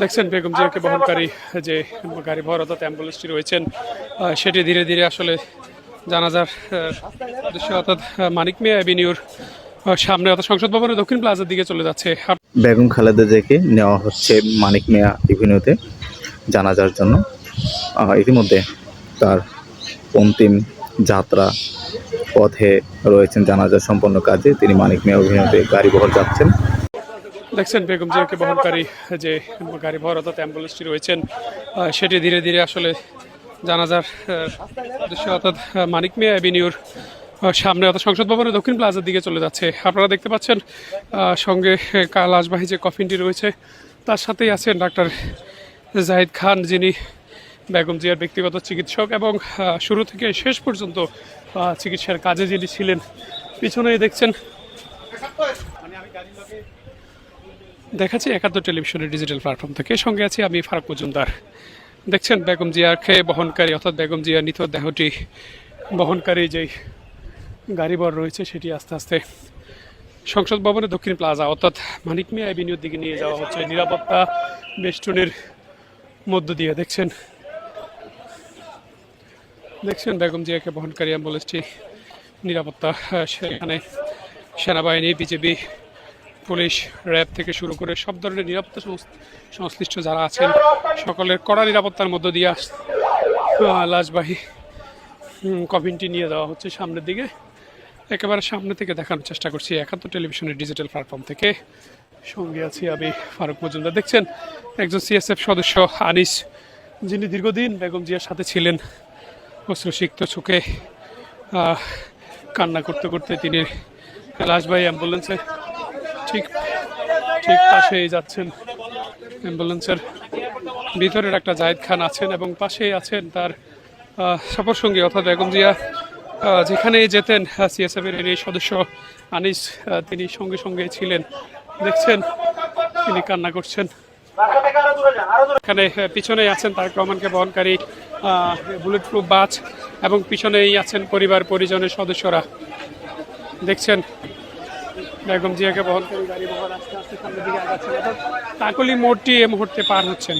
দেখছেন বেগম জিয়াকে বহনকারী যে গাড়ি ভর অর্থাৎ অ্যাম্বুলেন্সটি রয়েছেন সেটি ধীরে ধীরে আসলে জানাজার উদ্দেশ্যে অর্থাৎ মানিক মিয়া অ্যাভিনিউর সামনে অর্থাৎ সংসদ ভবনের দক্ষিণ প্লাজার দিকে চলে যাচ্ছে। বেগম খালেদা জিয়াকে নেওয়া হচ্ছে মানিক মিয়া এভিনিউতে জানাজার জন্য। ইতিমধ্যে তার অন্তিম যাত্রা পথে রয়েছেন জানাজা সম্পন্ন কাজে। তিনি মানিক মিয়া এভিনিউতে গাড়ি বহর যাচ্ছেন। দেখছেন বেগম জিয়াকে বহনকারী যে গাড়ি ভর অর্থাৎ অ্যাম্বুলেন্সটি রয়েছেন সেটি ধীরে ধীরে আসলে জানাজার উদ্দেশ্যে অর্থাৎ মানিক মিয়া অ্যাভিনিউর সামনে অর্থাৎ সংসদ ভবনের দক্ষিণ প্লাজার দিকে চলে যাচ্ছে। আপনারা দেখতে পাচ্ছেন সঙ্গে লাশবাহী যে কফিনটি রয়েছে তার সাথেই আছেন ডাক্তার জাহিদ খান, যিনি বেগম জিয়ার ব্যক্তিগত চিকিৎসক এবং শুরু থেকে শেষ পর্যন্ত চিকিৎসার কাজে যিনি ছিলেন। পিছনেই দেখছেন দেখাচ্ছি ৭১ টেলিভিশনের ডিজিটাল প্ল্যাটফর্ম থেকে, সঙ্গে আছি আমি ফারুক মজুমদার। দেখছেন বেগম জিয়াকে বহনকারী অর্থাৎ বেগম জিয়ার নিথর দেহটি বহনকারী যেই গাড়িবর রয়েছে সেটি আস্তে আস্তে সংসদ ভবনের দক্ষিণ প্লাজা অর্থাৎ মানিক মিয়া অ্যাভিনিউর দিকে নিয়ে যাওয়া হচ্ছে নিরাপত্তা বেষ্টনীর মধ্য দিয়ে। দেখছেন বেগম জিয়াকে বহনকারী অ্যাম্বুলেন্সটি নিরাপত্তা, সেখানে সেনাবাহিনী, বিজেপি, পুলিশ, র্যাব থেকে শুরু করে সব ধরনের নিরাপত্তা সংশ্লিষ্ট যারা আছেন সকলের কড়া নিরাপত্তার মধ্য দিয়ে লাশবাহী কফিনটি নিয়ে যাওয়া হচ্ছে সামনের দিকে। একেবারে সামনে থেকে দেখানোর চেষ্টা করছি ৭১ টেলিভিশনের ডিজিটাল প্ল্যাটফর্ম থেকে, সঙ্গে আছি আমি ফারুক মজুমদার। দেখছেন একজন সিএসএফ সদস্য আনিস, যিনি দীর্ঘদিন বেগম জিয়ার সাথে ছিলেন, অশ্রুসিক্ত চোখে কান্না করতে করতে তিনি লাশবাহী অ্যাম্বুলেন্সে ঠিক পাশেই যাচ্ছেন। অ্যাম্বুলেন্সের ভিতরে ডাক্তার জাহিদ খান আছেন এবং পাশেই আছেন তার সফরসঙ্গী অর্থাৎ বেগম জিয়া যেখানেই যেতেন সিএসএফের এই সদস্য আনিস তিনি সঙ্গে সঙ্গে ছিলেন। দেখছেন তিনি কান্না করছেন। এখানে পিছনেই আছেন তারেক রহমানকে বহনকারী বুলেট প্রুফ বাস এবং পিছনেই আছেন পরিবার পরিজনের সদস্যরা। দেখছেন বেগম জিয়াকে বহনকারী গাড়ি বহর আস্তে আস্তে সামনের দিকে আগাচ্ছেন অর্থাৎ কাকলি মোড়টি এই মুহূর্তে পার হচ্ছেন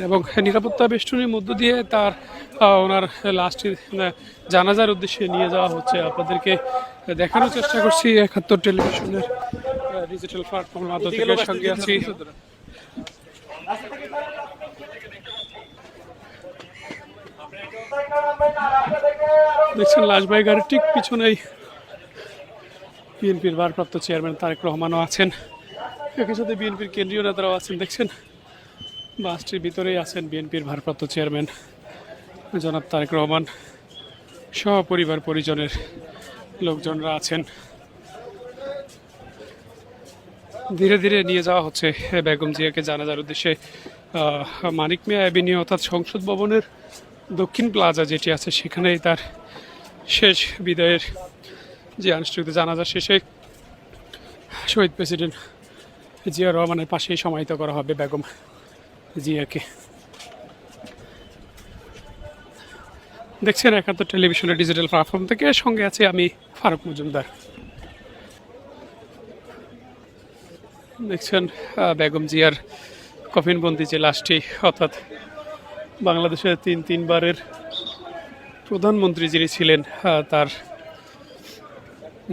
এবং নিরাপত্তা বেষ্টনীর মধ্য দিয়ে তার ওনার লাশটি জানাজার উদ্দেশ্যে নিয়ে যাওয়া হচ্ছে। আপনাদেরকে দেখানোর চেষ্টা করছি ৭১ টেলিভিশনের ডিজিটাল প্ল্যাটফর্মের মাধ্যমে, সঙ্গে আছি দেখছেন লাশবাহী গাড়ির ঠিক পিছনেই বিএনপির ভারপ্রাপ্ত চেয়ারম্যান তারেক রহমানও আছেন, একই সাথে বিএনপির কেন্দ্রীয় নেতারাও আছেন। দেখছেন বাসটির ভিতরেই আছেন বিএনপির ভারপ্রাপ্ত চেয়ারম্যান জনাব তারেক রহমান, সপরিবার পরিজনের লোকজনরা আছেন। ধীরে ধীরে নিয়ে যাওয়া হচ্ছে বেগম জিয়াকে জানাজার উদ্দেশ্যে মানিক মিয়া অ্যাভিনিউ অর্থাৎ সংসদ ভবনের দক্ষিণ প্লাজা যেটি আছে সেখানেই তার শেষ বিদায়ের যে আনুষ্ঠানিক জানাজা শেষে শহীদ প্রেসিডেন্ট জিয়া রহমানের পাশেই সমাহিত করা হবে বেগম জিয়াকে। দেখছেন ৭১ টেলিভিশনের ডিজিটাল প্ল্যাটফর্ম থেকে, সঙ্গে আছি আমি ফারুক মজুমদার। দেখছেন বেগম জিয়ার কফিনবন্দি যে লাশটি অর্থাৎ বাংলাদেশের তিনবারের প্রধানমন্ত্রী যিনি ছিলেন তার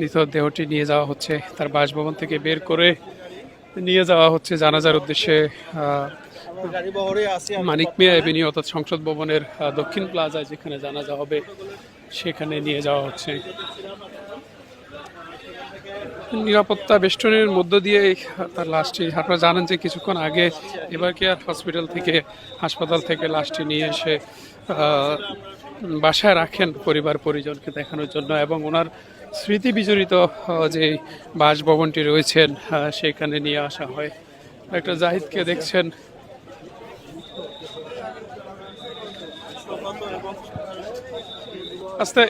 নিথর দেহটি নিয়ে যাওয়া হচ্ছে, তার বাসভবন থেকে বের করে নিয়ে যাওয়া হচ্ছে জানাজার উদ্দেশ্যে মানিক মিয়া অ্যাভিনিউ অর্থাৎ সংসদ ভবনের দক্ষিণ প্লাজায় যেখানে জানাজা হবে সেখানে নিয়ে যাওয়া হচ্ছে। নিরাপত্তা বেষ্টনীর মধ্য দিয়ে তার লাশটি, আপনারা জানেন যে কিছুক্ষণ আগে এবার কেয়ার হাসপাতাল থেকে লাশটি নিয়ে এসে বাসায় রাখেন পরিবার পরিজনকে দেখানোর জন্য এবং ওনার স্মৃতি বিজড়িত যে বাসভবনটি রয়েছেন সেখানে নিয়ে আসা হয়। ডাক্তার জাহিদকে দেখছেন আস্তে